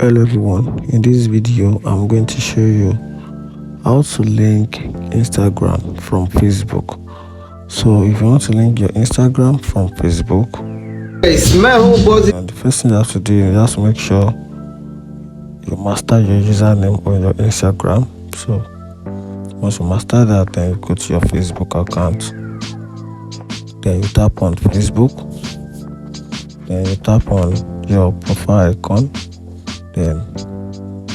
Hello everyone, in this video I'm going to show you how to link Instagram from Facebook. So if you want to link your Instagram from Facebook, the first thing you have to do is just make sure you master your username on your Instagram. So once you master that, then you go to your Facebook account, then you tap on Facebook, then you tap on your profile icon. Then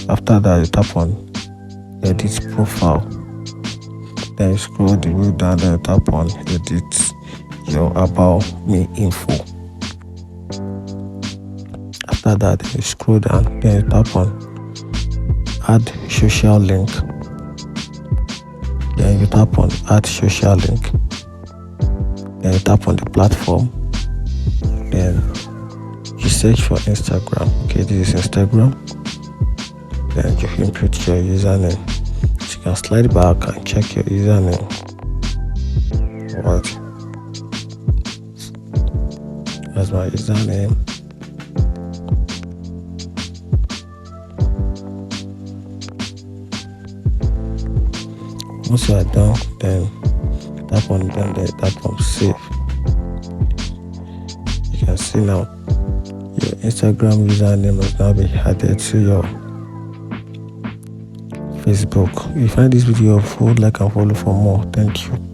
after that, you tap on edit profile, then you scroll the way down, then you tap on edit your about me info. After that, you scroll down, then you tap on add social link, then you tap on add social link, then you tap on the platform, then you search for Instagram. Okay, this is Instagram. Then you input your username. So you can slide back and check your username. What? That's my username. Once you are done, then tap on save. You can see now your Instagram username must now be added to your Facebook. If you find this video helpful, like and follow for more. Thank you.